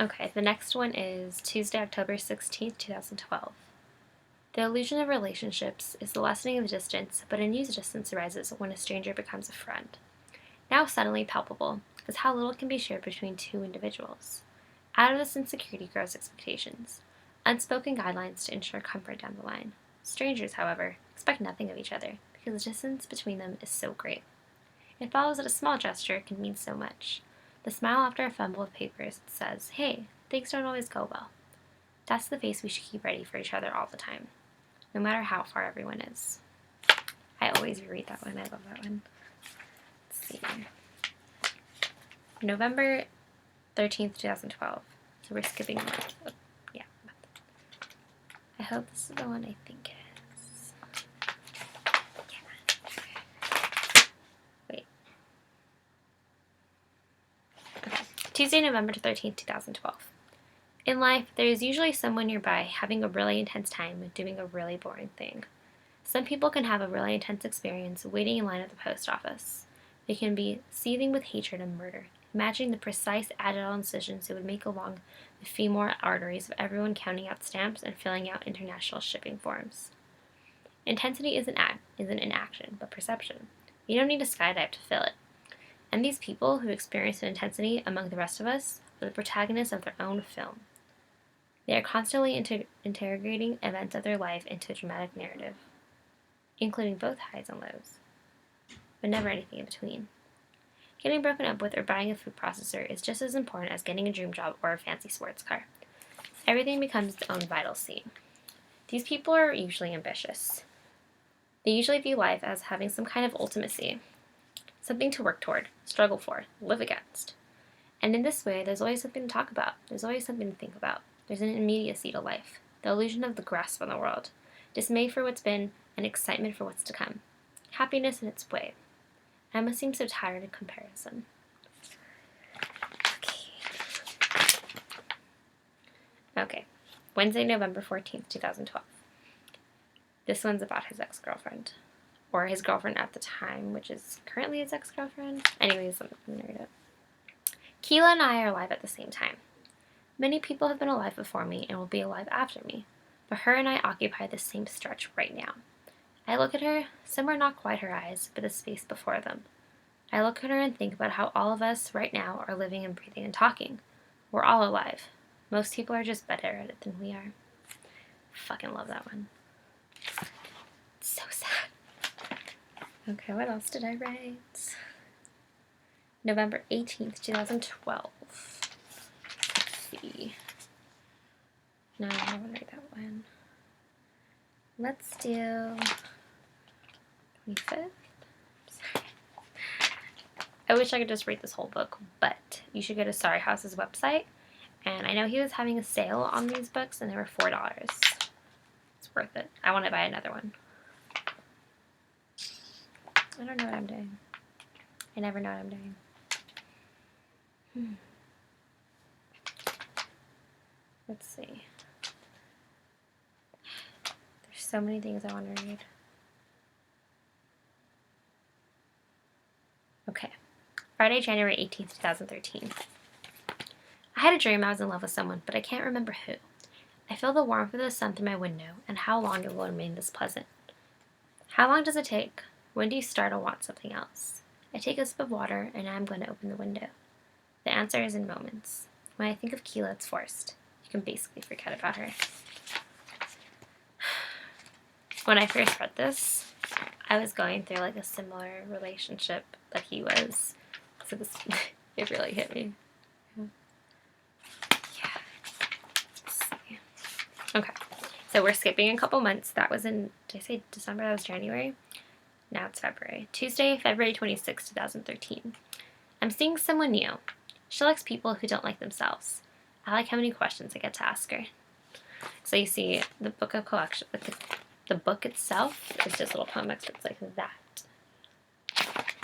Okay, the next one is Tuesday, October 16th, 2012. The illusion of relationships is the lessening of distance, but a new distance arises when a stranger becomes a friend. Now suddenly palpable is how little can be shared between two individuals. Out of this insecurity grows expectations, unspoken guidelines to ensure comfort down the line. Strangers, however, expect nothing of each other because the distance between them is so great. It follows that a small gesture can mean so much. The smile after a fumble of papers says, "Hey, things don't always go well." That's the face we should keep ready for each other all the time, no matter how far everyone is. I always reread that one. I love that one. Let's see. November 13th, 2012. So we're skipping a month. Oh, yeah. I hope this is the one I think it is. Yeah. Wait. Okay. Tuesday, November 13th, 2012. In life, there is usually someone nearby having a really intense time doing a really boring thing. Some people can have a really intense experience waiting in line at the post office. They can be seething with hatred and murder, imagining the precise agile incisions it would make along the femoral arteries of everyone counting out stamps and filling out international shipping forms. Intensity isn't in action, but perception. You don't need to skydive to feel it. And these people who experience intensity among the rest of us are the protagonists of their own film. They are constantly integrating events of their life into a dramatic narrative, including both highs and lows, but never anything in between. Getting broken up with or buying a food processor is just as important as getting a dream job or a fancy sports car. Everything becomes its own vital scene. These people are usually ambitious. They usually view life as having some kind of ultimacy, something to work toward, struggle for, live against. And in this way, there's always something to talk about. There's always something to think about. There's an immediacy to life, the illusion of the grasp on the world, dismay for what's been, and excitement for what's to come. Happiness in its way. I must seem so tired of comparison. Okay. Wednesday, November 14th, 2012. This one's about his ex-girlfriend. Or his girlfriend at the time, which is currently his ex-girlfriend. Anyways, I'm going to read it. Keela and I are alive at the same time. Many people have been alive before me and will be alive after me, but her and I occupy the same stretch right now. I look at her, somewhere not quite her eyes, but the space before them. I look at her and think about how all of us right now are living and breathing and talking. We're all alive. Most people are just better at it than we are. Fucking love that one. It's so sad. Okay, what else did I write? November 18th, 2012. Let's see. No, I don't want to write that one. Let's do 25th. Sorry. I wish I could just read this whole book, but you should go to Sorry House's website. And I know he was having a sale on these books, and they were $4. It's worth it. I want to buy another one. I don't know what I'm doing. I never know what I'm doing. Let's see. There's so many things I want to read. Okay. Friday, January 18th, 2013. I had a dream I was in love with someone, but I can't remember who. I feel the warmth of the sun through my window, and how long it will remain this pleasant. How long does it take? When do you start to want something else? I take a sip of water, and now I'm going to open the window. The answer is in moments. When I think of Keela, it's forced. You can basically forget about her. When I first read this, I was going through like a similar relationship that he was. So this, it really hit me. Yeah. Let's see. Okay. So we're skipping a couple months. That was in, did I say December? That was January. Now it's February. Tuesday, February 26, 2013. I'm seeing someone new. She likes people who don't like themselves. I like how many questions I get to ask her. So you see, the book of collection, the book itself is just little poem excerpts like that.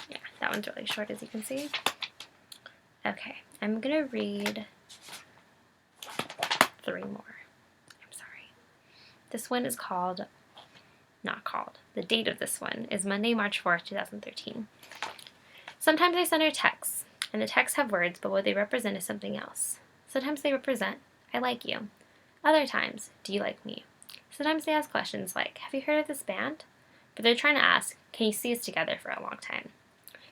Yeah, that one's really short, as you can see. Okay, I'm gonna read 3 more. I'm sorry. This one is the date of this one is Monday, March 4th, 2013. Sometimes I send her texts, and the texts have words, but what they represent is something else. Sometimes they represent, I like you. Other times, do you like me? Sometimes they ask questions like, have you heard of this band? But they're trying to ask, can you see us together for a long time?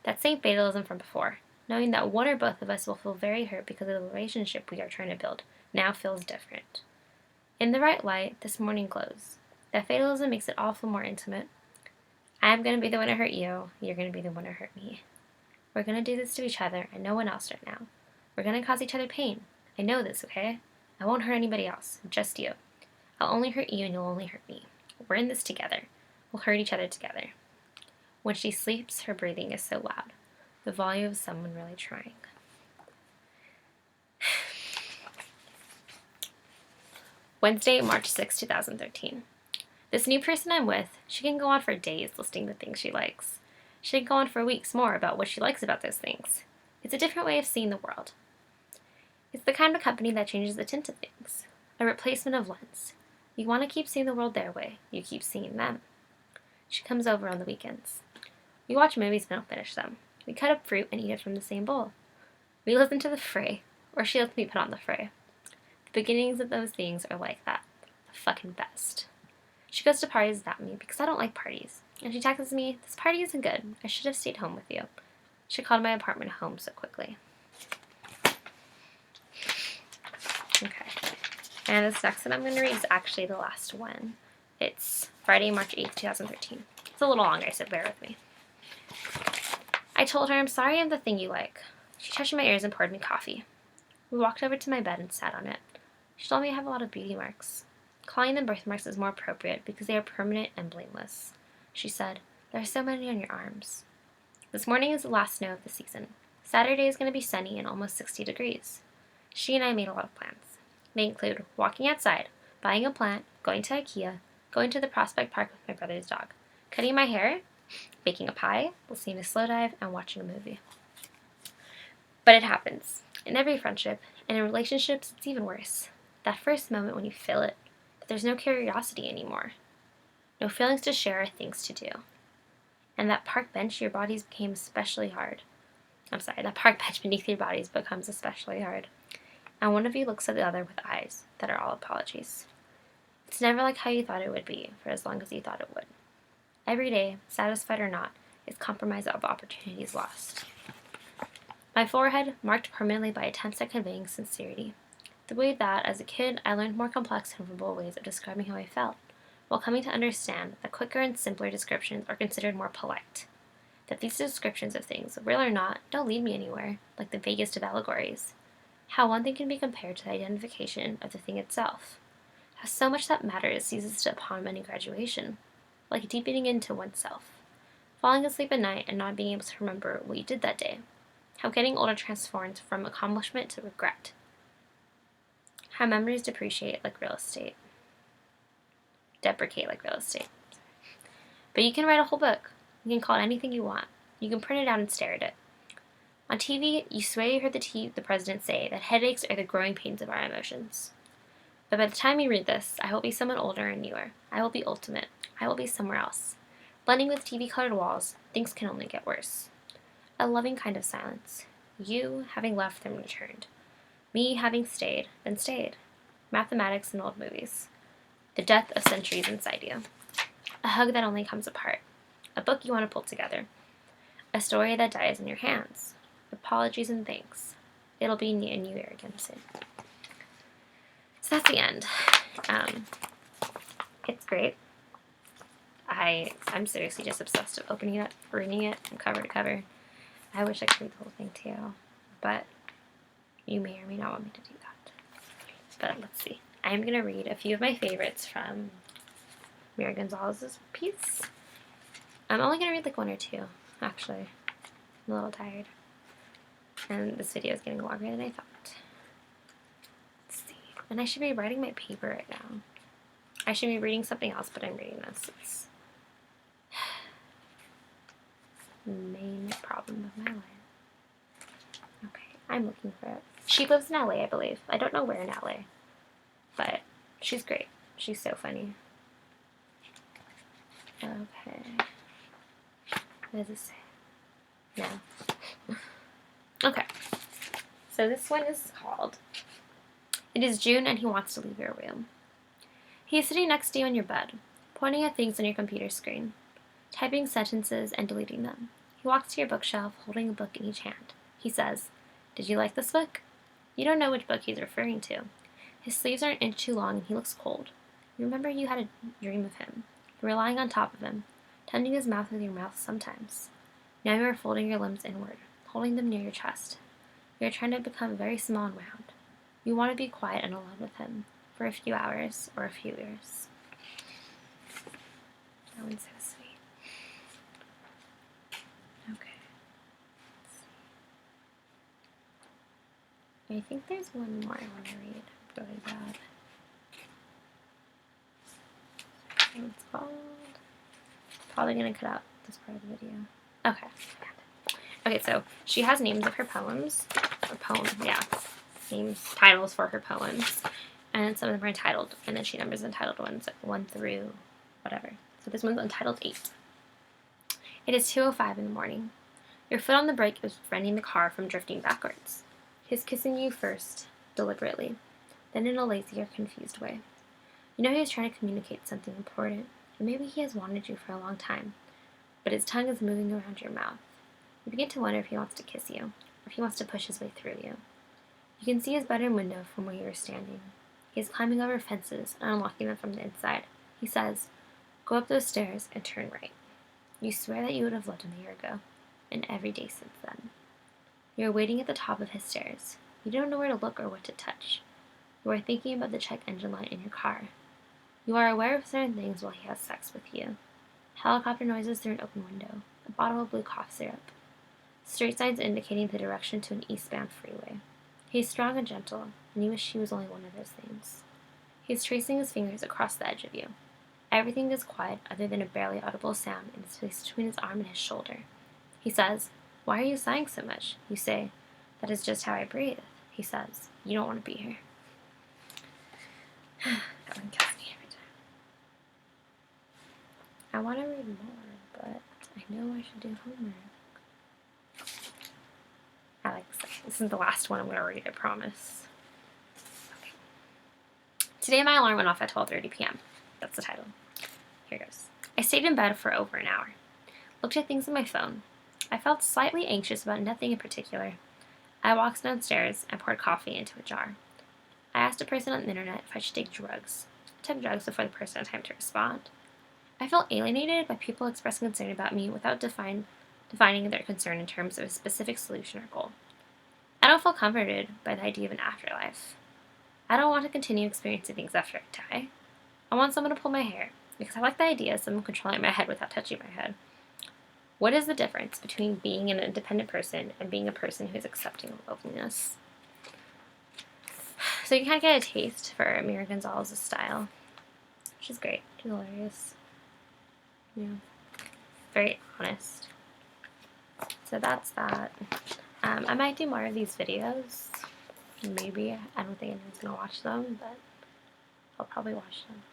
That same fatalism from before, knowing that one or both of us will feel very hurt because of the relationship we are trying to build, now feels different. In the right light, this morning glows. That fatalism makes it all feel more intimate. I'm going to be the one to hurt you, you're going to be the one to hurt me. We're going to do this to each other and no one else right now. We're going to cause each other pain. I know this, okay? I won't hurt anybody else, just you. I'll only hurt you and you'll only hurt me. We're in this together. We'll hurt each other together. When she sleeps, her breathing is so loud, the volume of someone really trying. Wednesday, March 6, 2013. This new person I'm with, she can go on for days listing the things she likes. She can go on for weeks more about what she likes about those things. It's a different way of seeing the world. It's the kind of company that changes the tint of things, a replacement of lens. You want to keep seeing the world their way, you keep seeing them. She comes over on the weekends. We watch movies but don't finish them. We cut up fruit and eat it from the same bowl. We listen to the Fray, or she lets me put on the Fray. The beginnings of those things are like that. The fucking best. She goes to parties without me because I don't like parties. And she texts me, this party isn't good. I should have stayed home with you. She called my apartment home so quickly. Okay. And this next one I'm going to read is actually the last one. It's Friday, March 8th, 2013. It's a little longer, so bear with me. I told her, I'm sorry I'm the thing you like. She touched my ears and poured me coffee. We walked over to my bed and sat on it. She told me I have a lot of beauty marks. Calling them birthmarks is more appropriate because they are permanent and blameless. She said, there are so many on your arms. This morning is the last snow of the season. Saturday is going to be sunny and almost 60 degrees. She and I made a lot of plans. They include walking outside, buying a plant, going to IKEA, going to the Prospect Park with my brother's dog, cutting my hair, baking a pie, listening to Slow Dive, and watching a movie. But it happens. In every friendship, and in relationships, it's even worse. That first moment when you feel it, that there's no curiosity anymore. No feelings to share or things to do. And that park bench your bodies became especially hard. That park bench beneath your bodies becomes especially hard. And one of you looks at the other with eyes that are all apologies. It's never like how you thought it would be, for as long as you thought it would. Every day, satisfied or not, is compromise of opportunities lost. My forehead, marked permanently by attempts at conveying sincerity. The way that, as a kid, I learned more complex and verbal ways of describing how I felt, while coming to understand that quicker and simpler descriptions are considered more polite. That these descriptions of things, real or not, don't lead me anywhere, like the vaguest of allegories. How one thing can be compared to the identification of the thing itself. How so much that matters ceases to upon any graduation, like deepening into oneself. Falling asleep at night and not being able to remember what you did that day. How getting older transforms from accomplishment to regret. How memories depreciate like real estate. Deprecate like real estate. But you can write a whole book. You can call it anything you want. You can print it out and stare at it. On TV, you swear you heard the president say that headaches are the growing pains of our emotions. But by the time you read this, I will be someone older and newer. I will be ultimate. I will be somewhere else. Blending with TV-colored walls, things can only get worse. A loving kind of silence. You having left then returned. Me having stayed, then stayed. Mathematics and old movies. The death of centuries inside you. A hug that only comes apart. A book you want to pull together. A story that dies in your hands. Apologies and thanks. It'll be in New Year again soon. So that's the end. It's great. I'm seriously just obsessed with opening it, reading it from cover to cover. I wish I could read the whole thing too, but you may or may not want me to do that. But let's see. I'm going to read a few of my favorites from Mary Gonzalez's piece. I'm only going to read like one or two, actually. I'm a little tired. And this video is getting longer than I thought. Let's see. And I should be writing my paper right now. I should be reading something else, but I'm reading this. It's the main problem of my life. Okay, I'm looking for it. She lives in LA, I believe. I don't know where in LA. But she's great. She's so funny. Okay. What does it say? No. Okay. So this one is called It is June and he wants to leave your room. He is sitting next to you on your bed, pointing at things on your computer screen, typing sentences and deleting them. He walks to your bookshelf, holding a book in each hand. He says, "Did you like this book?" You don't know which book he's referring to. His sleeves are an inch too long and he looks cold. You remember you had a dream of him. You were lying on top of him, touching his mouth with your mouth sometimes. Now you are folding your limbs inward, holding them near your chest. You are trying to become very small and round. You want to be quiet and alone with him for a few hours or a few years. That one's so sweet. Okay. I think there's one more I want to read. Really bad. It's called. Probably gonna cut out this part of the video. Okay. Okay, so she has names of her poems. Or poem, yeah. Names, titles for her poems. And some of them are entitled. And then she numbers the entitled ones, 1 through whatever. So this one's entitled 8. It is 2:05 in the morning. Your foot on the brake is preventing the car from drifting backwards. He is kissing you first, deliberately, then in a lazy or confused way. You know he is trying to communicate something important, and maybe he has wanted you for a long time, but his tongue is moving around your mouth. You begin to wonder if he wants to kiss you, or if he wants to push his way through you. You can see his bedroom window from where you are standing. He is climbing over fences and unlocking them from the inside. He says, "Go up those stairs and turn right." You swear that you would have loved him a year ago, and every day since then. You are waiting at the top of his stairs. You don't know where to look or what to touch. You are thinking about the check engine light in your car. You are aware of certain things while he has sex with you. Helicopter noises through an open window, a bottle of blue cough syrup, street signs indicating the direction to an eastbound freeway. He is strong and gentle, and you wish he was only one of those things. He is tracing his fingers across the edge of you. Everything is quiet other than a barely audible sound in the space between his arm and his shoulder. He says, "Why are you sighing so much?" You say, "That is just how I breathe." He says, "You don't want to be here." That one kills me every time. I want to read more, but I know I should do homework. This isn't the last one I'm going to read, I promise. Okay. Today my alarm went off at 12:30 p.m. That's the title. Here goes. I stayed in bed for over an hour. Looked at things on my phone. I felt slightly anxious about nothing in particular. I walked downstairs and poured coffee into a jar. I asked a person on the internet if I should take drugs. I took drugs before the person had time to respond. I felt alienated by people expressing concern about me without defining their concern in terms of a specific solution or goal. I don't feel comforted by the idea of an afterlife. I don't want to continue experiencing things after I die. I want someone to pull my hair, because I like the idea of someone controlling my head without touching my head. What is the difference between being an independent person and being a person who is accepting of loneliness? So you kind of get a taste for Mira Gonzalez's style, which is great. She's hilarious. Yeah. Very honest. So that's that. I might do more of these videos. Maybe. I don't think anyone's going to watch them, but I'll probably watch them.